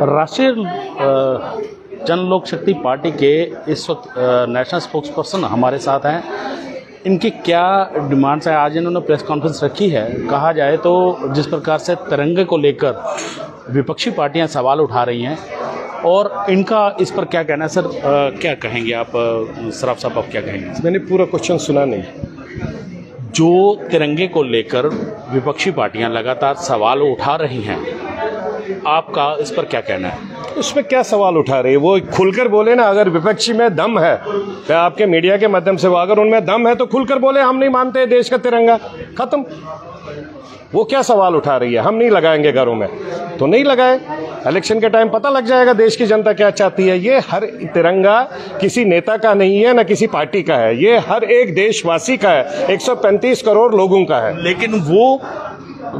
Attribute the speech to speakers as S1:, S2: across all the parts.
S1: राष्ट्रीय जन लोक शक्ति पार्टी के इस वक्त नेशनल स्पोक्स पर्सन हमारे साथ हैं। इनकी क्या डिमांड्स है? आज इन्होंने प्रेस कॉन्फ्रेंस रखी है। कहा जाए तो जिस प्रकार से तिरंगे को लेकर विपक्षी पार्टियां सवाल उठा रही हैं और इनका इस पर क्या कहना है? सर क्या कहेंगे आप? सराफ साहब आप क्या कहेंगे?
S2: मैंने पूरा क्वेश्चन सुना नहीं।
S1: जो तिरंगे को लेकर विपक्षी पार्टियां लगातार सवाल उठा रही हैं, आपका इस पर क्या कहना है?
S2: उसमें क्या सवाल उठा रही है? वो खुलकर बोले ना, अगर विपक्षी में दम है तो आपके मीडिया के माध्यम से, वो अगर उनमें दम है तो खुलकर बोले हम नहीं मानते देश का तिरंगा, खत्म। वो क्या सवाल उठा रही है? हम नहीं लगाएंगे घरों में, तो नहीं लगाए। इलेक्शन के टाइम पता लग जाएगा देश की जनता क्या चाहती है। ये हर तिरंगा किसी नेता का नहीं है, ना किसी पार्टी का है, ये हर एक देशवासी का है, 135 करोड़ लोगों का है।
S1: लेकिन वो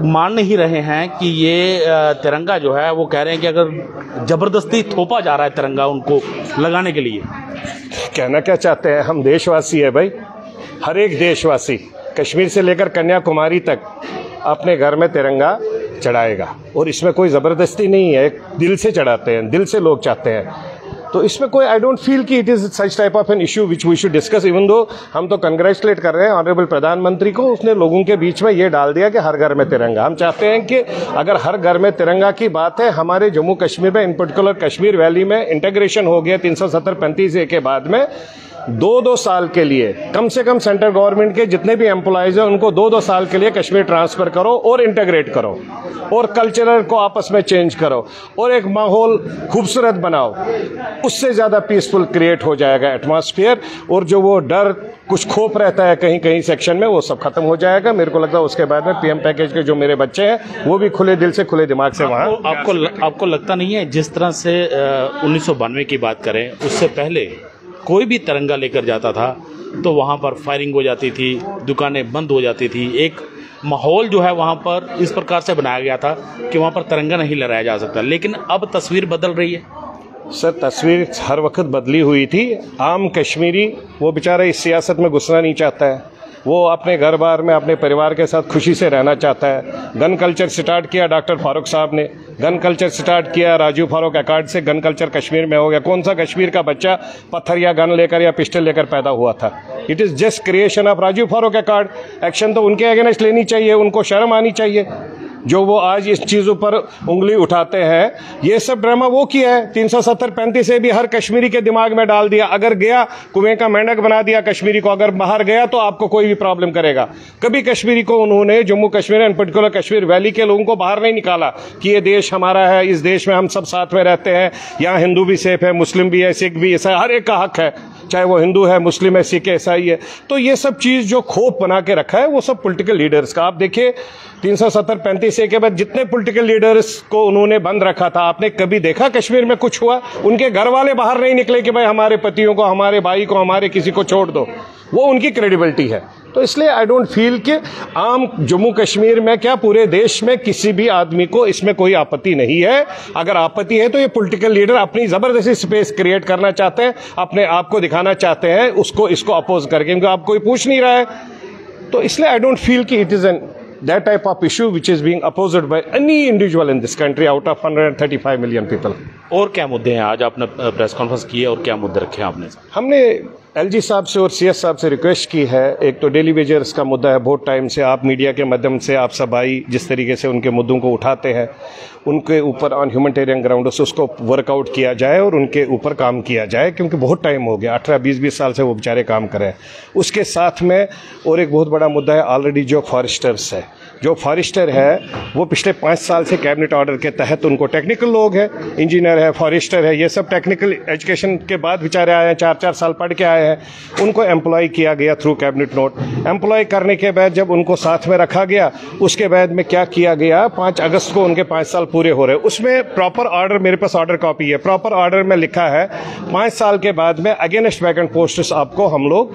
S1: मान नहीं रहे हैं कि ये तिरंगा जो है, वो कह रहे हैं कि अगर जबरदस्ती थोपा जा रहा है तिरंगा उनको लगाने के लिए।
S2: कहना क्या चाहते हैं? हम देशवासी है भाई, हर एक देशवासी कश्मीर से लेकर कन्याकुमारी तक अपने घर में तिरंगा चढ़ाएगा, और इसमें कोई ज़बरदस्ती नहीं है, दिल से चढ़ाते हैं, दिल से लोग चाहते हैं। तो इसमें कोई, आई डोंट फील कि it is such type of an issue which we should discuss. Even though हम तो कंग्रेचुलेट कर रहे हैं ऑनरेबल प्रधानमंत्री को, उसने लोगों के बीच में ये डाल दिया कि हर घर में तिरंगा। हम चाहते हैं कि अगर हर घर में तिरंगा की बात है, हमारे जम्मू कश्मीर में, इन पर्टिकुलर कश्मीर वैली में इंटीग्रेशन हो गया 370-35 के बाद में 2-2 साल के लिए कम से कम सेंट्रल गवर्नमेंट के जितने भी एम्प्लॉयज हैं उनको 2-2 साल के लिए कश्मीर ट्रांसफर करो और इंटीग्रेट करो और कल्चरल को आपस में चेंज करो और एक माहौल खूबसूरत बनाओ। उससे ज़्यादा पीसफुल क्रिएट हो जाएगा एटमॉस्फेयर, और जो वो डर कुछ खोप रहता है कहीं कहीं सेक्शन में, वो सब खत्म हो जाएगा। मेरे को लगता है उसके बाद में पीएम पैकेज के जो मेरे बच्चे हैं वो भी खुले दिल से खुले दिमाग से वहाँ।
S1: आपको लगता नहीं है जिस तरह से 1992 की बात करें, उससे पहले कोई भी तिरंगा लेकर जाता था तो वहाँ पर फायरिंग हो जाती थी, दुकानें बंद हो जाती थी, एक माहौल जो है वहाँ पर इस प्रकार से बनाया गया था कि वहाँ पर तिरंगा नहीं लहराया जा सकता। लेकिन अब तस्वीर बदल रही है।
S2: सर, तस्वीर हर वक्त बदली हुई थी। आम कश्मीरी वो बेचारा इस सियासत में घुसना नहीं चाहता है, वो अपने घर बार में अपने परिवार के साथ खुशी से रहना चाहता है। गन कल्चर स्टार्ट किया डॉक्टर फारूक साहब ने, गन कल्चर स्टार्ट किया राजीव फारूक अकार्ड से, गन कल्चर कश्मीर में हो गया। कौन सा कश्मीर का बच्चा पत्थर या गन लेकर या पिस्टल लेकर पैदा हुआ था? It is just creation of Rajiv Farooq accord. Action तो उनके अगेंस्ट लेनी चाहिए, उनको शर्म आनी चाहिए। जो वो आज इस चीज़ों पर उंगली उठाते हैं, ये सब ड्रामा वो किया है। 370-35 से भी हर कश्मीरी के दिमाग में डाल दिया, अगर गया कुएं का मेंढक बना दिया कश्मीरी को, अगर बाहर गया तो आपको कोई भी प्रॉब्लम करेगा। कभी कश्मीरी को उन्होंने, Jammu Kashmir and particular Kashmir valley के लोगों को बाहर नहीं निकाला कि ये देश हमारा है, इस देश में हम सब साथ में रहते हैं, यहाँ हिंदू भी सेफ है, मुस्लिम भी है, सिख भी, ऐसा हर एक का हक है, चाहे वो हिंदू है, मुस्लिम है, सिख है, ईसाई है। तो ये सब चीज़ जो खोप बना के रखा है वो सब पॉलिटिकल लीडर्स का। आप देखिए 370-35 के बाद जितने पॉलिटिकल लीडर्स को उन्होंने बंद रखा था, आपने कभी देखा कश्मीर में कुछ हुआ? उनके घर वाले बाहर नहीं निकले कि भाई हमारे पतियों को, हमारे भाई को, हमारे किसी को छोड़ दो। वो उनकी क्रेडिबिलिटी है। तो इसलिए आई डोंट फील कि आम जम्मू कश्मीर में क्या पूरे देश में किसी भी आदमी को इसमें कोई आपत्ति नहीं है। अगर आपत्ति है तो ये पॉलिटिकल लीडर अपनी जबरदस्ती स्पेस क्रिएट करना चाहते हैं, अपने आप को दिखाना चाहते हैं, उसको इसको अपोज करके, क्योंकि आप कोई पूछ नहीं रहा है। तो इसलिए आई डोंट फील कि it is N that type of issue which is being opposed by any individual in this country out of 135 million people.
S1: और क्या मुद्दे हैं? आज आपने प्रेस कॉन्फ्रेंस की है और क्या मुद्दे रखे आपने?
S2: हमने एलजी साहब से और सीएस साहब से रिक्वेस्ट की है। एक तो डेली वेजर्स का मुद्दा है, बहुत टाइम से आप मीडिया के माध्यम से आप सब आई जिस तरीके से उनके मुद्दों को उठाते हैं, उनके ऊपर ऑन ह्यूमैनिटेरियन ग्राउंड से उसको वर्कआउट किया जाए और उनके ऊपर काम किया जाए, क्योंकि बहुत टाइम हो गया, 18-20 साल से वो बेचारे काम कर रहे हैं। उसके साथ में और एक बहुत बड़ा मुद्दा है, ऑलरेडी जो फॉरेस्टर्स है, जो फॉरेस्टर है वो पिछले 5 साल से कैबिनेट ऑर्डर के तहत, उनको टेक्निकल लोग हैं, इंजीनियर है, फॉरेस्टर है, ये सब टेक्निकल एजुकेशन के बाद बेचारे आए हैं, 4-4 साल पढ़ के आए हैं, उनको एम्प्लॉय किया गया थ्रू कैबिनेट नोट। एम्प्लॉय करने के बाद जब उनको साथ में रखा गया, उसके बाद में क्या किया गया, 5 अगस्त को उनके 5 साल पूरे हो रहे हैं। उसमें प्रॉपर ऑर्डर, मेरे पास ऑर्डर कॉपी है, प्रॉपर ऑर्डर में लिखा है 5 साल के बाद में अगेंस्ट वैकेंट पोस्ट्स आपको हम लोग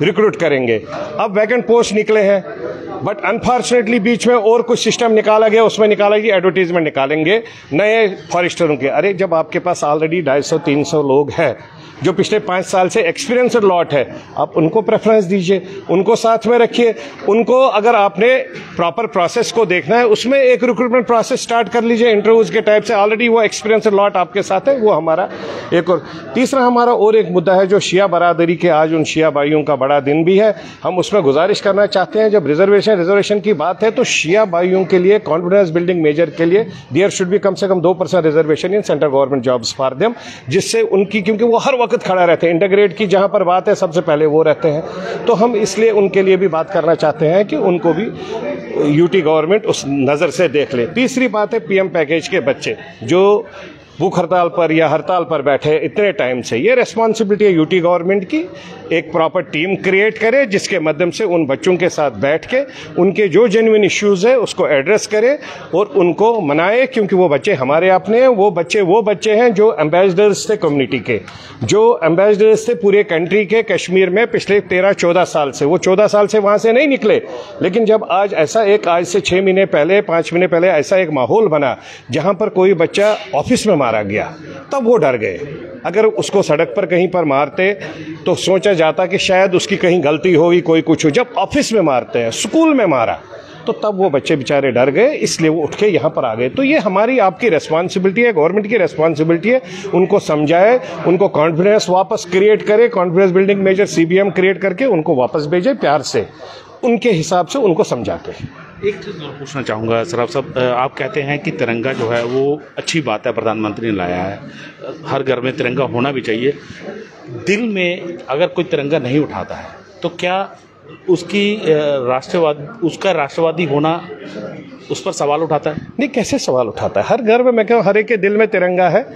S2: रिक्रूट करेंगे। अब वैकेंट पोस्ट निकले हैं, बट अनफॉर्चुनेटली बीच में और कुछ सिस्टम निकाला गया, उसमें निकाला गया एडवर्टीजमेंट निकालेंगे नए फॉरेस्टरों के। अरे जब आपके पास ऑलरेडी 250-300 लोग हैं जो पिछले 5 साल से एक्सपीरियंस्ड लॉट है, आप उनको प्रेफरेंस दीजिए, उनको साथ में रखिए। उनको अगर आपने प्रॉपर प्रोसेस को देखना है, उसमें एक रिक्रूटमेंट प्रोसेस स्टार्ट कर लीजिए इंटरव्यूज के टाइप से। ऑलरेडी वो एक्सपीरियंस्ड लॉट आपके साथ है, वो हमारा एक। और तीसरा हमारा और एक मुद्दा है जो शिया बरादरी के, आज उन शिया भाइयों का बड़ा दिन भी है, हम उसमें गुजारिश करना चाहते हैं, जब रिजर्वेशन की बात है तो शिया भाइयों के लिए कॉन्फिडेंस बिल्डिंग मेजर के लिए देयर शुड बी कम से कम 2% reservation in central government jobs for them, जिससे उनकी, क्योंकि वो हर वक्त खड़ा रहते हैं, इंटीग्रेट की जहां पर बात है सबसे पहले वो रहते हैं, तो हम इसलिए उनके लिए भी बात करना चाहते हैं कि उनको भी यूटी गवर्नमेंट उस नज़र से देख ले। तीसरी बात है पीएम पैकेज के बच्चे जो भूख हड़ताल पर या हड़ताल पर बैठे इतने टाइम से, ये रेस्पॉन्सिबिलिटी है यूटी गवर्नमेंट की, एक प्रॉपर टीम क्रिएट करे जिसके माध्यम से उन बच्चों के साथ बैठ के उनके जो जेन्युइन इश्यूज है उसको एड्रेस करे और उनको मनाए, क्योंकि वो बच्चे हमारे अपने हैं, वो बच्चे हैं जो एम्बेसडर्स थे कम्युनिटी के, जो एम्बेसडर्स थे पूरे कंट्री के कश्मीर में पिछले 13-14 साल से। वो 14 साल से वहां से नहीं निकले, लेकिन जब आज ऐसा एक, आज से 6 महीने पहले, 5 महीने पहले ऐसा एक माहौल बना जहां पर कोई बच्चा ऑफिस में मारा गया, तब वो डर गए। अगर उसको सड़क पर कहीं पर मारते तो सोचा जाता कि शायद उसकी कहीं गलती होगी, कोई कुछ हो। जब ऑफिस में मारते हैं, स्कूल में मारा, तो तब वो बच्चे बेचारे डर गए, इसलिए वो उठ के यहाँ पर आ गए। तो ये हमारी आपकी रेस्पॉन्सिबिलिटी है, गवर्नमेंट की रेस्पॉन्सिबिलिटी है, उनको समझाए, उनको कॉन्फिडेंस वापस क्रिएट करे, confidence building measure CBM create करके उनको वापस भेजे प्यार से, उनके हिसाब से उनको समझा के।
S1: एक चीज़ और पूछना चाहूँगा सराफ साहब, आप कहते हैं कि तिरंगा जो है वो अच्छी बात है, प्रधानमंत्री ने लाया है, हर घर में तिरंगा होना भी चाहिए। दिल में अगर कोई तिरंगा नहीं उठाता है तो क्या उसकी उसका राष्ट्रवादी होना, उस पर सवाल उठाता है?
S2: नहीं, कैसे सवाल उठाता है? हर घर में, मैं कहूँ हर एक के दिल में तिरंगा है,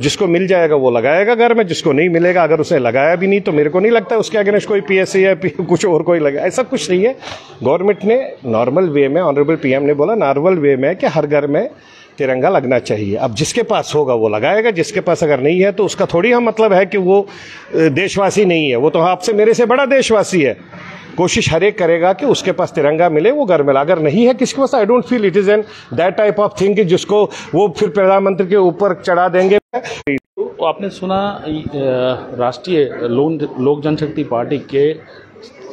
S2: जिसको मिल जाएगा वो लगाएगा घर में, जिसको नहीं मिलेगा, अगर उसे लगाया भी नहीं तो मेरे को नहीं लगता उसके अगेंस्ट कोई पीएससी या कुछ और कोई लगा, ऐसा कुछ नहीं है। गवर्नमेंट ने नॉर्मल वे में, ऑनरेबल पीएम ने बोला नॉर्मल वे में कि हर घर में तिरंगा लगना चाहिए। अब जिसके पास होगा वो लगाएगा, जिसके पास अगर नहीं है तो उसका थोड़ी हम मतलब है कि वो देशवासी नहीं है, वो तो आपसे मेरे से बड़ा देशवासी है। कोशिश हर एक करेगा कि उसके पास तिरंगा मिले, वो घर में। अगर नहीं है किसी के पास, I don't feel it is an that type of thing जिसको वो फिर प्रधानमंत्री के ऊपर चढ़ा देंगे।
S1: तो आपने सुना राष्ट्रीय लोक जनशक्ति पार्टी के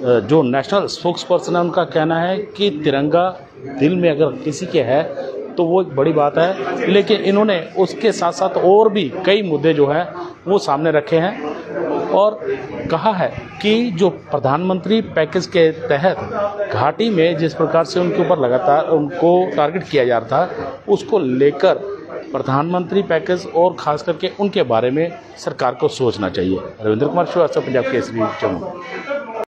S1: जो नेशनल स्पोक्स पर्सन है, उनका कहना है कि तिरंगा दिल में अगर किसी के है तो वो एक बड़ी बात है, लेकिन इन्होंने उसके साथ साथ और भी कई मुद्दे जो है वो सामने रखे हैं और कहा है कि जो प्रधानमंत्री पैकेज के तहत घाटी में जिस प्रकार से उनके ऊपर लगातार उनको टारगेट किया जा रहा था, उसको लेकर प्रधानमंत्री पैकेज और खास करके उनके बारे में सरकार को सोचना चाहिए। रविंद्र कुमार श्रीवास्तव, पंजाब केसरी, जम्मू।